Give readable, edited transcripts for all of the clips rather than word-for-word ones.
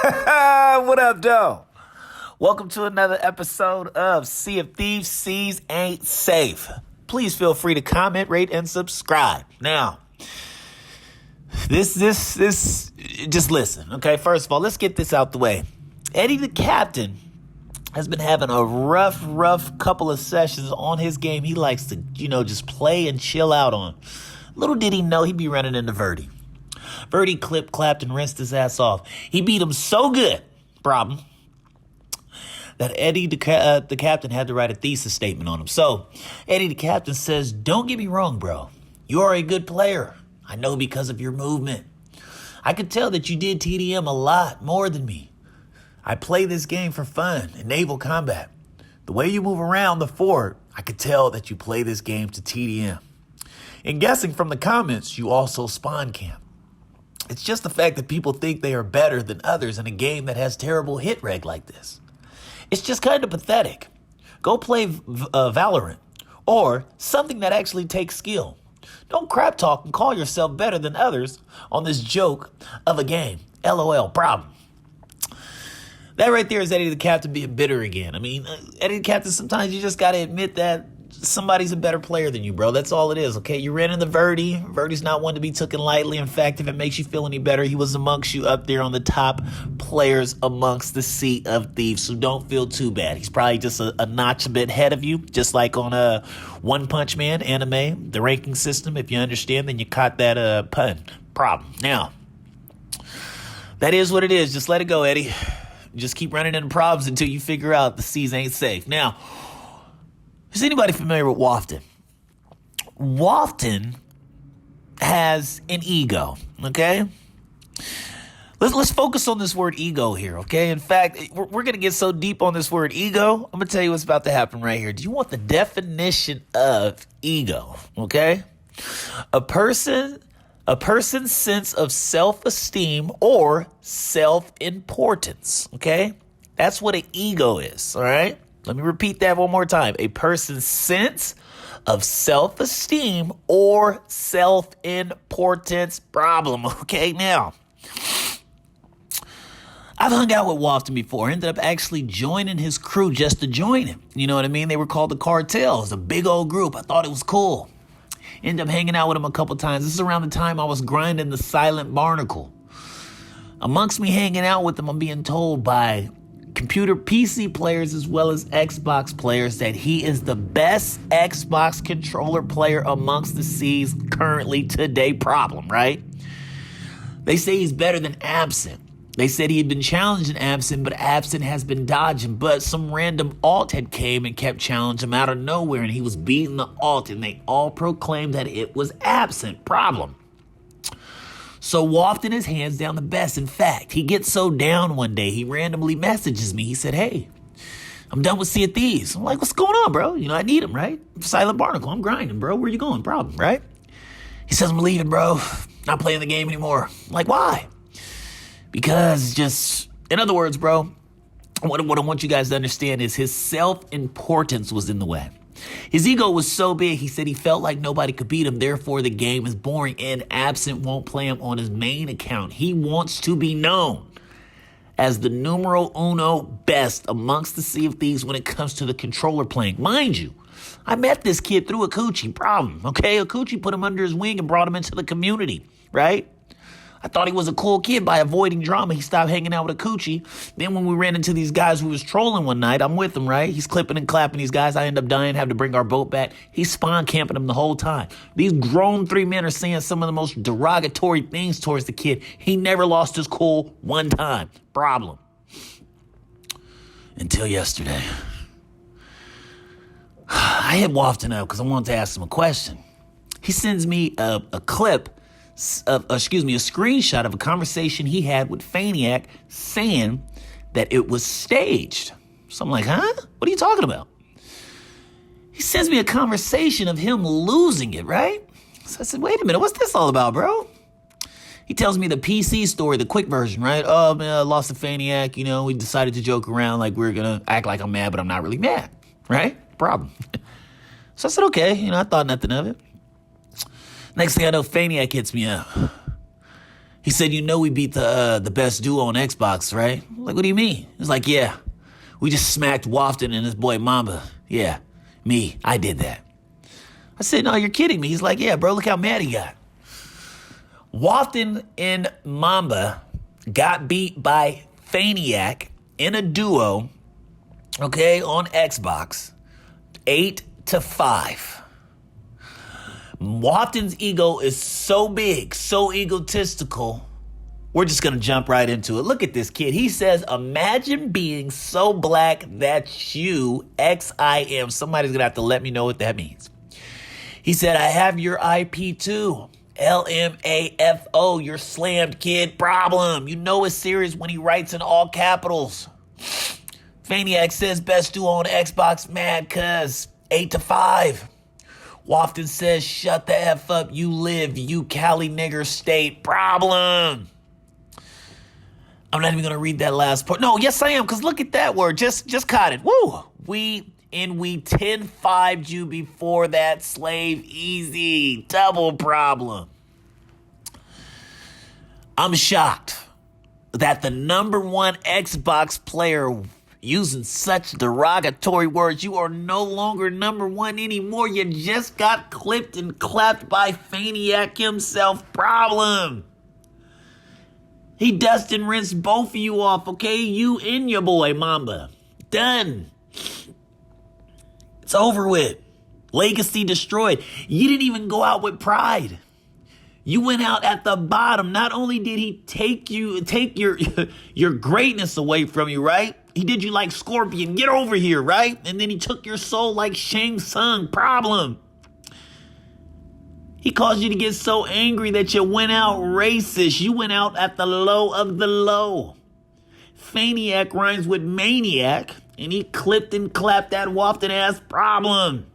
What up, though? Welcome to another episode of Sea of Thieves. Seas ain't safe. Please feel free to comment, rate, and subscribe. Now, this, just listen, okay? First of all, let's get this out the way. Eddie the Captain has been having a rough couple of sessions on his game. He likes to, just play and chill out on. Little did he know he'd be running into Verdi. Verdi clipped, clapped, and rinsed his ass off. He beat him so good, that Eddie the Captain had to write a thesis statement on him. So, Eddie the Captain says, don't get me wrong, bro. You are a good player. I know because of your movement. I could tell that you did TDM a lot more than me. I play this game for fun in naval combat. The way you move around the fort, I could tell that you play this game to TDM. And guessing from the comments, you also spawn camp. It's just the fact that people think they are better than others in a game that has terrible hit reg like this. It's just kind of pathetic. Go play Valorant or something that actually takes skill. Don't crap talk and call yourself better than others on this joke of a game. LOL, problem. That right there is Eddie the Captain being bitter again. I mean, Eddie the Captain, sometimes you just got to admit that somebody's a better player than you, bro. That's all it is, okay? You ran into Verdi. Verdi's not one to be taken lightly. In fact, if it makes you feel any better, he was amongst you up there on the top players amongst the Sea of Thieves. So don't feel too bad. He's probably just a notch a bit ahead of you, just like on One Punch Man anime, the ranking system. If you understand, then you caught that pun. Problem. Now, that is what it is. Just let it go, Eddie. Just keep running into problems until you figure out the seas ain't safe. Now, is anybody familiar with Waftin? Waftin has an ego, okay? Let's focus on this word ego here, okay? In fact, we're going to get so deep on this word ego, I'm going to tell you what's about to happen right here. Do you want the definition of ego, okay? A person's sense of self-esteem or self-importance, okay? That's what an ego is, all right? Let me repeat that one more time. A person's sense of self-esteem or self-importance problem. Okay, now, I've hung out with Waftin before. Ended up actually joining his crew just to join him. You know what I mean? They were called the Cartel. It was a big old group. I thought it was cool. Ended up hanging out with him a couple times. This is around the time I was grinding the Silent Barnacle. Amongst me hanging out with him, I'm being told by computer PC players as well as Xbox players that he is the best Xbox controller player amongst the seas currently today. Problem, right? They say he's better than Absent. They said he had been challenging Absent, but Absent has been dodging. But some random alt had came and kept challenging him out of nowhere, and he was beating the alt, and they all proclaimed that it was Absent. Problem. So Waftin is hands down the best. In fact, he gets so down one day, he randomly messages me. He said, hey, I'm done with Sea of Thieves. I'm like, what's going on, bro? I need him, right? Silent Barnacle, I'm grinding, bro. Where you going? Problem, right? He says, I'm leaving, bro. Not playing the game anymore. I'm like, why? Because in other words, bro, what I want you guys to understand is his self-importance was in the way. His ego was so big, he said he felt like nobody could beat him. Therefore, the game is boring and Absent won't play him on his main account. He wants to be known as the numero uno best amongst the Sea of Thieves when it comes to the controller playing. Mind you, I met this kid through Akuchi. Problem, okay? Akuchi put him under his wing and brought him into the community, right? I thought he was a cool kid by avoiding drama. He stopped hanging out with Akuchi. Then when we ran into these guys who was trolling one night, I'm with him, right? He's clipping and clapping these guys. I end up dying, have to bring our boat back. He's spawn camping them the whole time. These grown three men are saying some of the most derogatory things towards the kid. He never lost his cool one time. Problem. Until yesterday. I hit Waftin up because I wanted to ask him a question. He sends me a screenshot of a conversation he had with Faniac saying that it was staged. So I'm like, huh? What are you talking about? He sends me a conversation of him losing it, right? So I said, wait a minute, what's this all about, bro? He tells me the PC story, the quick version, right? Oh, man, I lost to Faniac. We decided to joke around like we're going to act like I'm mad, but I'm not really mad, right? Problem. So I said, okay. I thought nothing of it. Next thing I know, Faniac hits me up. He said, you know we beat the best duo on Xbox, right? I'm like, what do you mean? He's like, yeah, we just smacked Waftin and his boy Mamba. Yeah, me, I did that. I said, no, you're kidding me. He's like, yeah, bro, look how mad he got. Waftin and Mamba got beat by Faniac in a duo, okay, on Xbox, 8-5. Waftin's ego is so big, so egotistical. We're just going to jump right into it. Look at this kid. He says, imagine being so black that you, XIM. Somebody's going to have to let me know what that means. He said, I have your IP too. LMAFO, you're slammed, kid. Problem. You know it's serious when he writes in all capitals. Faniac says, best duo on Xbox, mad cuz 8-5. Waftin says, shut the F up, you live, you Cali nigger state. Problem. I'm not even going to read that last part. No, yes I am, because look at that word. Just caught it. Woo. We 10-5'd you before that, slave. Easy. Double problem. I'm shocked that the number one Xbox player using such derogatory words, you are no longer number one anymore. You just got clipped and clapped by Faniac himself. Problem. He dust and rinsed both of you off, okay? You and your boy Mamba. Done. It's over with. Legacy destroyed. You didn't even go out with pride. You went out at the bottom. Not only did he take your greatness away from you, right? He did you like Scorpion. Get over here, right? And then he took your soul like Shang Tsung. Problem. He caused you to get so angry that you went out racist. You went out at the low of the low. Faniac rhymes with maniac. And he clipped and clapped that Waftin ass. Problem.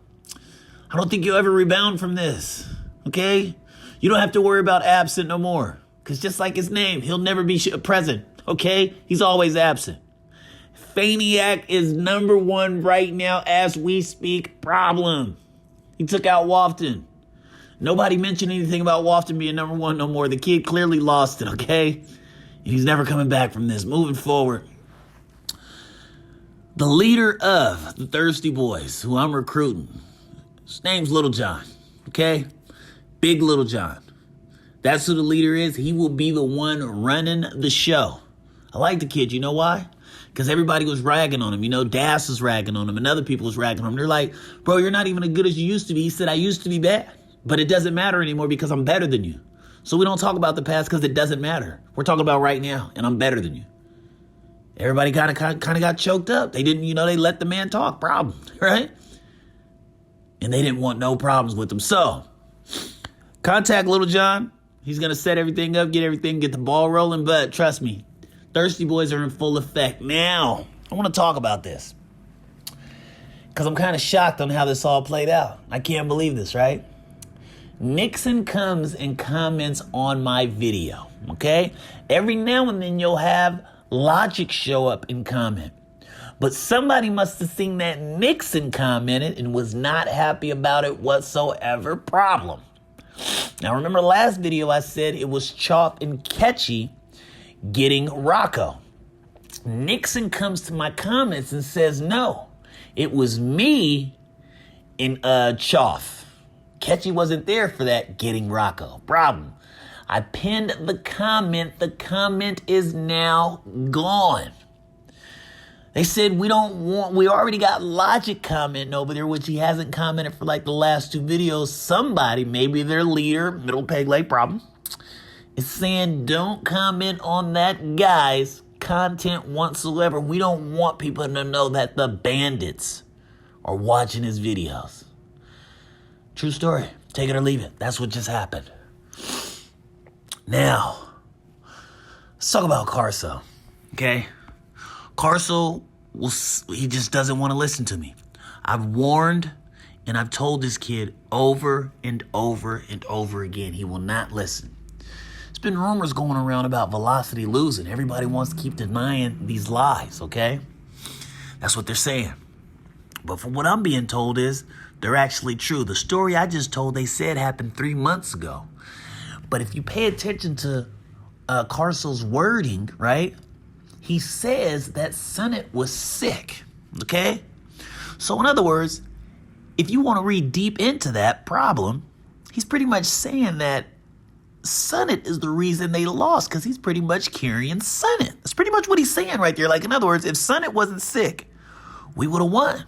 I don't think you'll ever rebound from this. Okay? You don't have to worry about absent no more. Because just like his name, he'll never be present. Okay? He's always absent. Faniac is number one right now as we speak. Problem. He took out Waftin. Nobody mentioned anything about Waftin being number one no more. The kid clearly lost it, okay? And he's never coming back from this. Moving forward. The leader of the Thirsty Boys, who I'm recruiting, his name's Little John, okay? Big Little John. That's who the leader is. He will be the one running the show. I like the kid. You know why? Because everybody was ragging on him. You know, Das was ragging on him and other people was ragging on him. They're like, bro, you're not even as good as you used to be. He said, I used to be bad, but it doesn't matter anymore because I'm better than you. So we don't talk about the past because it doesn't matter. We're talking about right now, and I'm better than you. Everybody kind of got choked up. They didn't, they let the man talk. Problem, right? And they didn't want no problems with him. So, contact Little John. He's going to set everything up, get the ball rolling. But trust me, Thirsty Boys are in full effect. Now, I want to talk about this. Because I'm kind of shocked on how this all played out. I can't believe this, right? Nixon comes and comments on my video, okay? Every now and then you'll have Logic show up and comment. But somebody must have seen that Nixon commented and was not happy about it whatsoever. Problem. Now remember the last video I said it was Chalk and Catchy getting Rocco. Nixon comes to my comments and says, no, it was me and Choff. Catchy wasn't there for that getting Rocco. Problem. I pinned the comment. The comment is now gone. They said we already got Logic commenting over there, which he hasn't commented for like the last two videos. Somebody, maybe their leader, middle peg leg problem, is saying don't comment on that guy's content whatsoever. We don't want people to know that the bandits are watching his videos. True story. Take it or leave it. That's what just happened. Now, let's talk about Carso, okay? Carso, he just doesn't want to listen to me. I've warned and I've told this kid over and over and over again, he will not listen. There's been rumors going around about Velocity losing. Everybody wants to keep denying these lies, okay? That's what they're saying. But from what I'm being told is, they're actually true. The story I just told, they said happened 3 months ago. But if you pay attention to Carso's wording, right? He says that Sonnet was sick, okay? So in other words, if you want to read deep into that problem, he's pretty much saying that Sonnet is the reason they lost because he's pretty much carrying Sonnet. That's pretty much what he's saying right there. Like, in other words, if Sonnet wasn't sick, we would have won.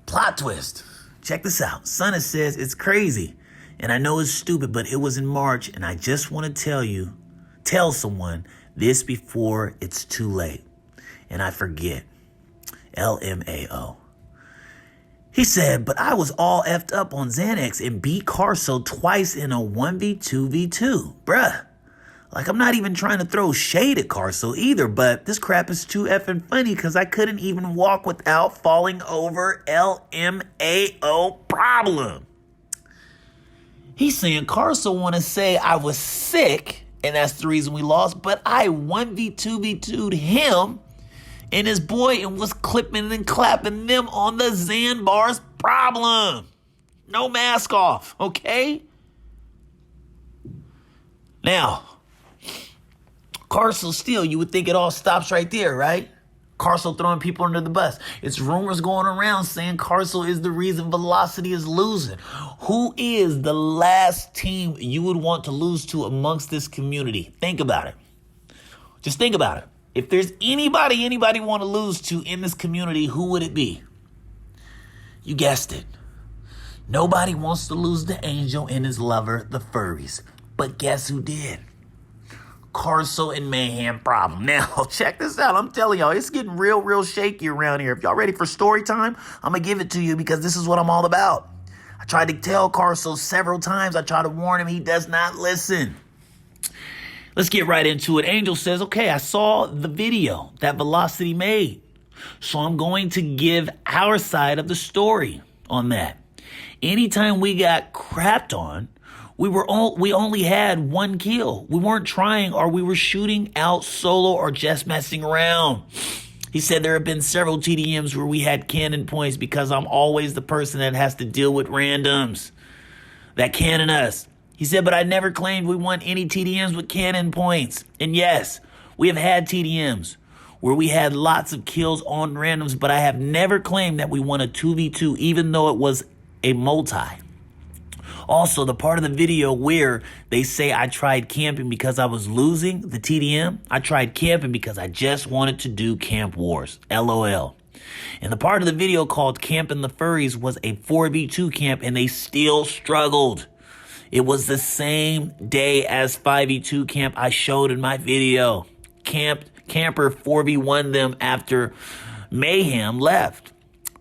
Plot twist. Check this out. Sonnet says it's crazy. And I know it's stupid, but it was in March, and I just want to tell someone this before it's too late. And I forget. LMAO. He said, but I was all effed up on Xanax and beat Carso twice in a 1v2v2. Bruh. Like, I'm not even trying to throw shade at Carso either, but this crap is too effing funny because I couldn't even walk without falling over. LMAO problem. He's saying Carso want to say I was sick and that's the reason we lost, but I 1v2v2'd him and his boy and was clipping and clapping them on the Xan bars problem. No mask off, okay? Now, Carso still, you would think it all stops right there, right? Carso throwing people under the bus. It's rumors going around saying Carso is the reason Velocity is losing. Who is the last team you would want to lose to amongst this community? Think about it. Just think about it. If there's anybody want to lose to in this community, who would it be? You guessed it. Nobody wants to lose to Angel and his lover, the furries. But guess who did? Carso and Mayhem problem. Now, check this out. I'm telling y'all, it's getting real shaky around here. If y'all ready for story time, I'm going to give it to you because this is what I'm all about. I tried to tell Carso several times. I tried to warn him. He does not listen. Let's get right into it. Angel says, okay, I saw the video that Velocity made. So I'm going to give our side of the story on that. Anytime we got crapped on, we only had one kill. We weren't trying or we were shooting out solo or just messing around. He said there have been several TDMs where we had cannon points because I'm always the person that has to deal with randoms that cannon us. He said, but I never claimed we won any TDMs with cannon points. And yes, we have had TDMs where we had lots of kills on randoms, but I have never claimed that we won a 2v2, even though it was a multi. Also, the part of the video where they say I tried camping because I was losing the TDM, I tried camping because I just wanted to do Camp Wars. LOL. And the part of the video called Camping the Furries was a 4v2 camp, and they still struggled. It was the same day as 5v2 camp I showed in my video. Camper 4v1 them after Mayhem left.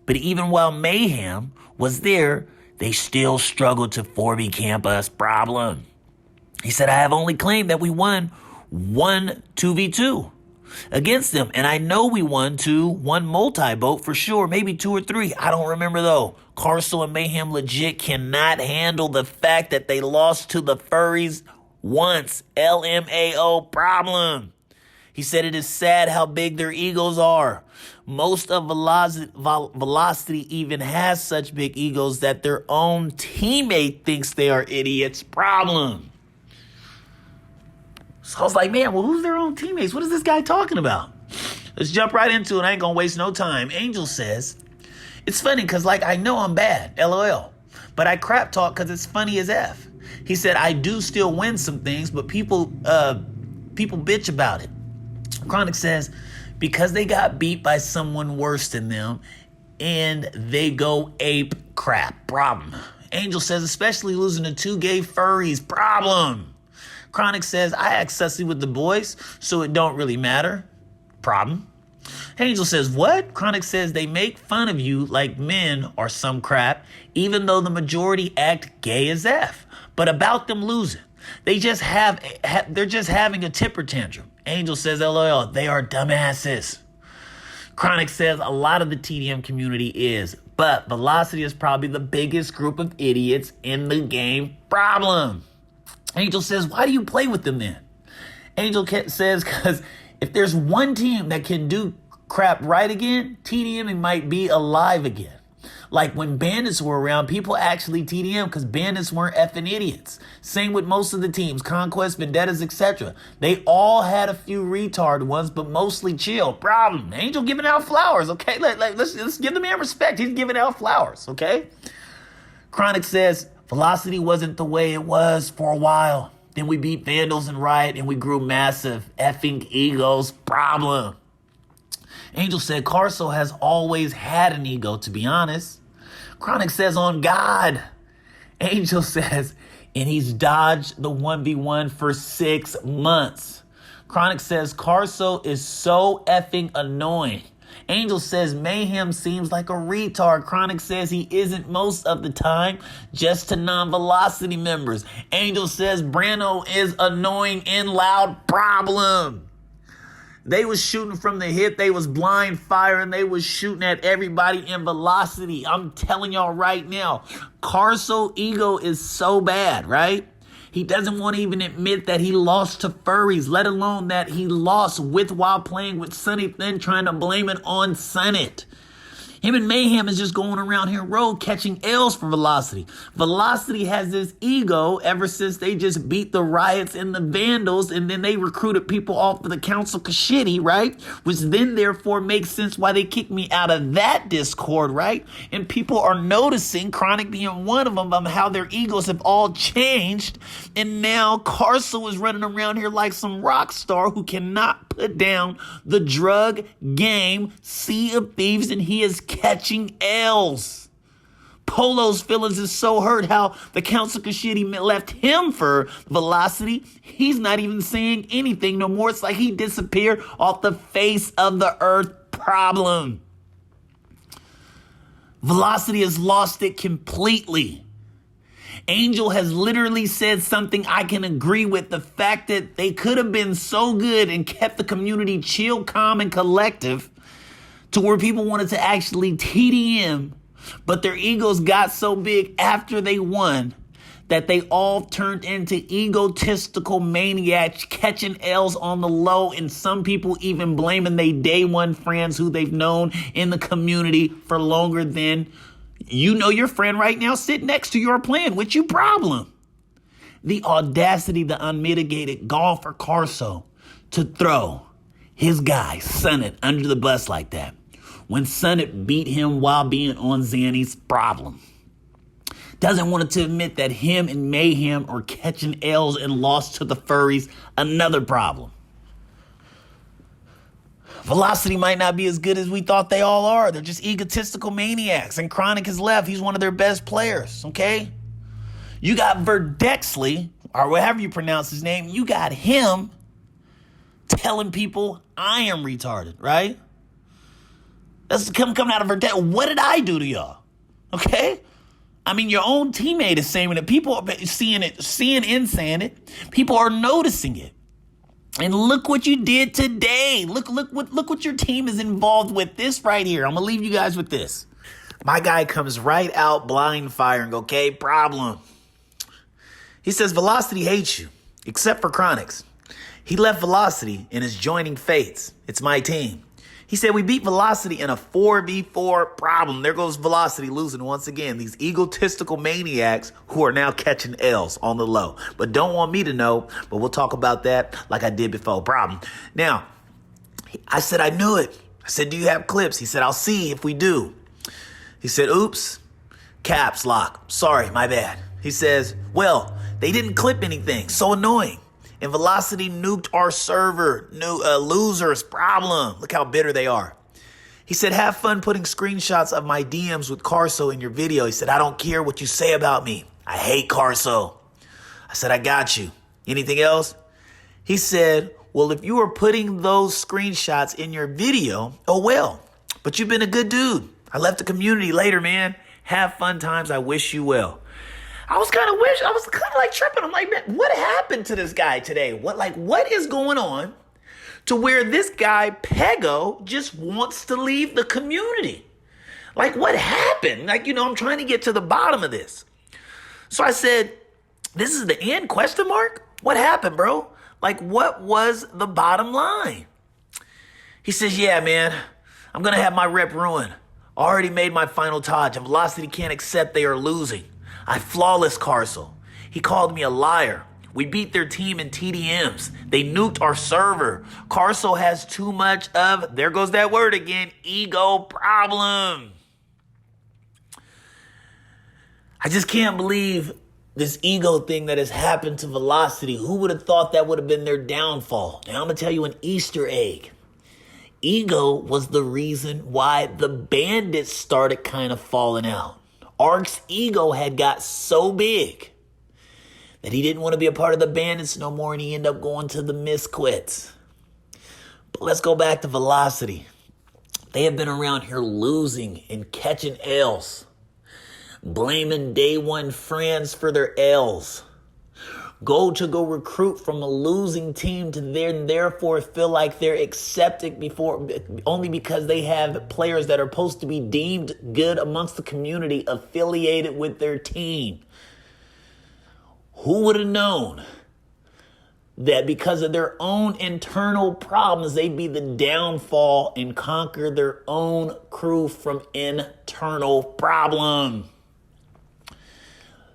But even while Mayhem was there, they still struggled to 4v camp us problem. He said, I have only claimed that we won 2v2 against them. And I know we won one multi-boat for sure, maybe 2 or 3. I don't remember though. Carso and Mayhem legit cannot handle the fact that they lost to the furries once. LMAO problem. He said it is sad how big their egos are. Most of Velocity even has such big egos that their own teammate thinks they are idiots. Problem. So I was like, man, well, who's their own teammates? What is this guy talking about? Let's jump right into it. I ain't gonna waste no time. Angel says, it's funny because, like, I know I'm bad, LOL. But I crap talk because it's funny as F. He said, I do still win some things, but people bitch about it. Chronic says, because they got beat by someone worse than them and they go ape crap. Problem. Angel says, especially losing to 2 gay furries. Problem. Chronic says, I act sussy with the boys, so it don't really matter. Problem. Angel says, what? Chronic says, they make fun of you like men or some crap, even though the majority act gay as F. But about them losing, they're just having a temper tantrum. Angel says, LOL, they are dumbasses. Chronic says a lot of the TDM community is, but Velocity is probably the biggest group of idiots in the game. Problem. Angel says, why do you play with them then? Angel says, because if there's one team that can do crap right again, TDM might be alive again. Like when bandits were around, people actually TDM because bandits weren't effing idiots. Same with most of the teams, Conquest, Vendettas, etc. They all had a few retard ones, but mostly chill. Problem. Angel giving out flowers, okay? Let's give the man respect. He's giving out flowers, okay? Chronic says, Velocity wasn't the way it was for a while. Then we beat Vandals and Riot and we grew massive. Effing egos. Problem. Angel said Carso has always had an ego, to be honest. Chronic says, on God. Angel says, and he's dodged the 1v1 for 6 months. Chronic says, Carso is so effing annoying. Angel says, Mayhem seems like a retard. Chronic says he isn't most of the time, just to non-Velocity members. Angel says, Brano is annoying and loud. Problem. They was shooting from the hip. They was blind firing. They was shooting at everybody in Velocity. I'm telling y'all right now, Carso ego is so bad, right? He doesn't want to even admit that he lost to furries, let alone that he lost while playing with Sunny Thin, trying to blame it on Sunnit. Him and Mayhem is just going around here road catching L's for Velocity. Velocity has this ego ever since they just beat the Riots and the Vandals, and then they recruited people off of the Council Kashidi, right? Which then therefore makes sense why they kicked me out of that Discord, right? And people are noticing, Chronic being one of them, how their egos have all changed. And now Carso is running around here like some rock star who cannot put down the drug game Sea of Thieves, and he is catching L's. Polo's feelings is so hurt how the Council Kashidi left him for Velocity. He's not even saying anything no more. It's like he disappeared off the face of the earth. Problem. Velocity has lost it completely. Angel has literally said something I can agree with. The fact that they could have been so good and kept the community chill, calm, and collective to where people wanted to actually TDM, but their egos got so big after they won that they all turned into egotistical maniacs catching L's on the low, and some people even blaming their day one friends who they've known in the community for longer than you know your friend right now sitting next to you or playing with you. Problem. The audacity, the unmitigated gall for Carso to throw his guy, Sunnit, under the bus like that when Sunnit beat him while being on Zanny's. Problem. Doesn't want to admit that him and Mayhem are catching L's and lost to the furries. Another problem. Velocity might not be as good as we thought they all are. They're just egotistical maniacs. And Chronic has left. He's one of their best players, okay? You got Verdexley, or whatever you pronounce his name. You got him telling people I am retarded, right? That's coming out of Verdex. What did I do to y'all? Okay? I mean, your own teammate is saying it. People are seeing and saying it. People are noticing it. And look what you did today. Look what your team is involved with. This right here. I'm going to leave you guys with this. My guy comes right out blind firing, okay? Problem. He says Velocity hates you, except for Chronics. He left Velocity and is joining Fates. It's my team. He said we beat Velocity in a 4v4. Problem. There goes Velocity losing once again. These egotistical maniacs who are now catching L's on the low. But don't want me to know, but we'll talk about that like I did before. Problem. Now, I said I knew it. I said, do you have clips? He said, I'll see if we do. He said, oops, caps lock. Sorry, my bad. He says, well, they didn't clip anything. So annoying. And Velocity nuked our server. Losers. Problem. Look how bitter they are. He said, have fun putting screenshots of my DMs with Carso in your video. He said, I don't care what you say about me. I hate Carso. I said, I got you. Anything else? He said, well, if you were putting those screenshots in your video, oh well. But you've been a good dude. I left the community later, man. Have fun times. I wish you well. I was kind of like tripping. I'm like, man, what happened to this guy today? What is going on to where this guy, Pego, just wants to leave the community? Like, what happened? I'm trying to get to the bottom of this. So I said, this is the end, question mark? What happened, bro? What was the bottom line? He says, yeah, man, I'm going to have my rep ruined. Already made my final touch, and Velocity can't accept they are losing. I flawless Carso. He called me a liar. We beat their team in TDMs. They nuked our server. Carso has too much of, there goes that word again, ego problem. I just can't believe this ego thing that has happened to Velocity. Who would have thought that would have been their downfall? Now I'm going to tell you an Easter egg. Ego was the reason why the bandits started kind of falling out. Ark's ego had got so big that he didn't want to be a part of the bandits no more, and he ended up going to the Misquits. But let's go back to Velocity. They have been around here losing and catching L's, blaming day one friends for their L's. Go recruit from a losing team to therefore feel like they're accepted before only because they have players that are supposed to be deemed good amongst the community affiliated with their team. Who would have known that because of their own internal problems, they'd be the downfall and conquer their own crew from internal problem?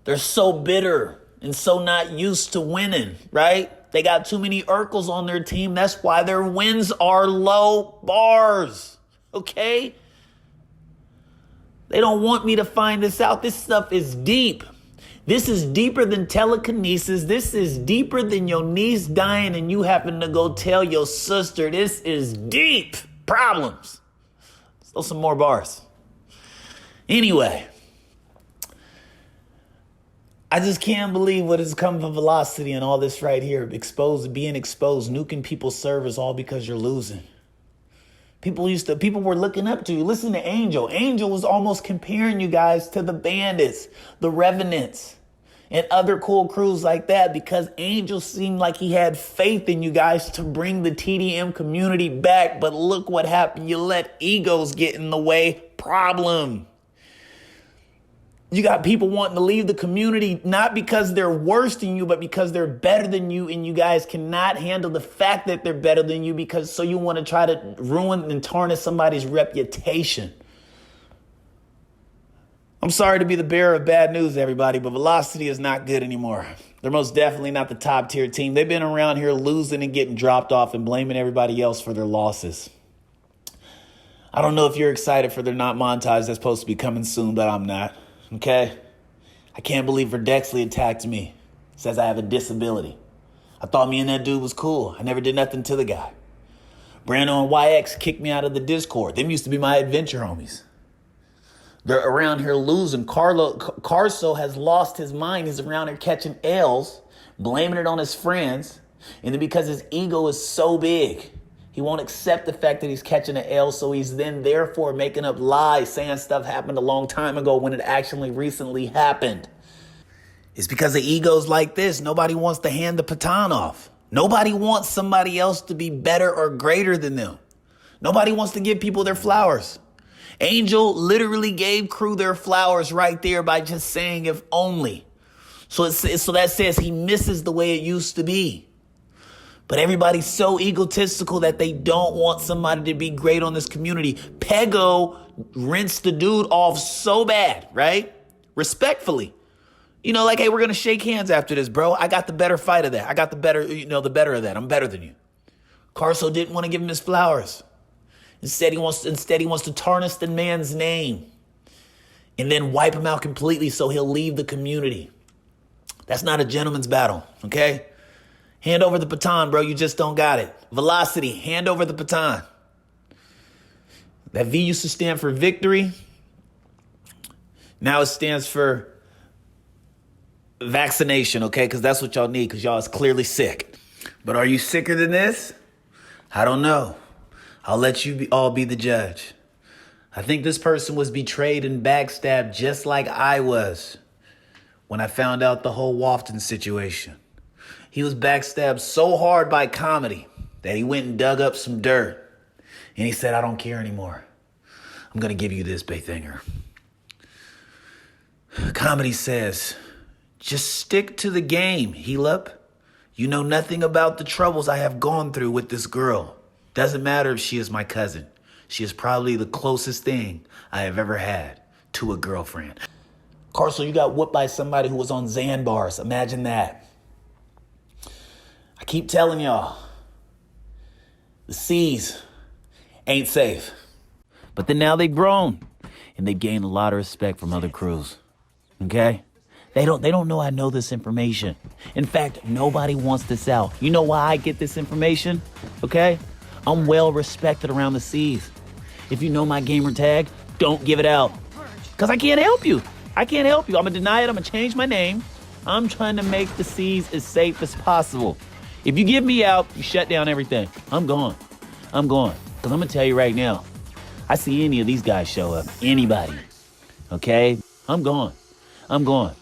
They're so bitter and so not used to winning, right? They got too many Urkels on their team. That's why their wins are low bars, okay? They don't want me to find this out. This stuff is deep. This is deeper than telekinesis. This is deeper than your niece dying and you happen to go tell your sister. This is deep problems. Still some more bars. Anyway, I just can't believe what has come from Velocity and all this right here. Being exposed, nuking people's servers all because you're losing. People were looking up to you. Listen to Angel. Angel was almost comparing you guys to the Bandits, the Revenants, and other cool crews like that because Angel seemed like he had faith in you guys to bring the TDM community back. But look what happened. You let egos get in the way. Problem. You got people wanting to leave the community, not because they're worse than you, but because they're better than you, and you guys cannot handle the fact that they're better than you so you want to try to ruin and tarnish somebody's reputation. I'm sorry to be the bearer of bad news, everybody, but Velocity is not good anymore. They're most definitely not the top tier team. They've been around here losing and getting dropped off and blaming everybody else for their losses. I don't know if you're excited for their not montage that's supposed to be coming soon, but I'm not. Okay? I can't believe Verdexley attacked me. Says I have a disability. I thought me and that dude was cool. I never did nothing to the guy. Brando and YX kicked me out of the Discord. Them used to be my adventure homies. They're around here losing. Carso has lost his mind. He's around here catching L's, blaming it on his friends. And then because his ego is so big, he won't accept the fact that he's catching an L, so he's then therefore making up lies, saying stuff happened a long time ago when it actually recently happened. It's because of egos like this. Nobody wants to hand the baton off. Nobody wants somebody else to be better or greater than them. Nobody wants to give people their flowers. Angel literally gave crew their flowers right there by just saying if only. So that says he misses the way it used to be. But everybody's so egotistical that they don't want somebody to be great on this community. Pego rinsed the dude off so bad, right? Respectfully. You know, like, hey, we're going to shake hands after this, bro. I got the better fight of that. I got the better of that. I'm better than you. Carso didn't want to give him his flowers. Instead, he wants to tarnish the man's name and then wipe him out completely so he'll leave the community. That's not a gentleman's battle, okay? Hand over the baton, bro. You just don't got it. Velocity, hand over the baton. That V used to stand for victory. Now it stands for vaccination, okay? Because that's what y'all need, because y'all is clearly sick. But are you sicker than this? I don't know. I'll let you all be the judge. I think this person was betrayed and backstabbed just like I was when I found out the whole Waftin situation. He was backstabbed so hard by comedy that he went and dug up some dirt. And he said, I don't care anymore. I'm going to give you this, Baythinger. Comedy says, just stick to the game, heal up. You know nothing about the troubles I have gone through with this girl. Doesn't matter if she is my cousin. She is probably the closest thing I have ever had to a girlfriend. Carso, you got whooped by somebody who was on Xan bars. Imagine that. I keep telling y'all, the seas ain't safe. But then now they've grown and they've gained a lot of respect from other crews. Okay? They don't know I know this information. In fact, nobody wants this out. You know why I get this information? Okay? I'm well respected around the seas. If you know my gamer tag, don't give it out. Because I can't help you. I can't help you. I'm going to deny it. I'm going to change my name. I'm trying to make the seas as safe as possible. If you give me out, you shut down everything. I'm gone. I'm gone. Because I'm going to tell you right now, I see any of these guys show up, anybody, okay? I'm gone. I'm gone.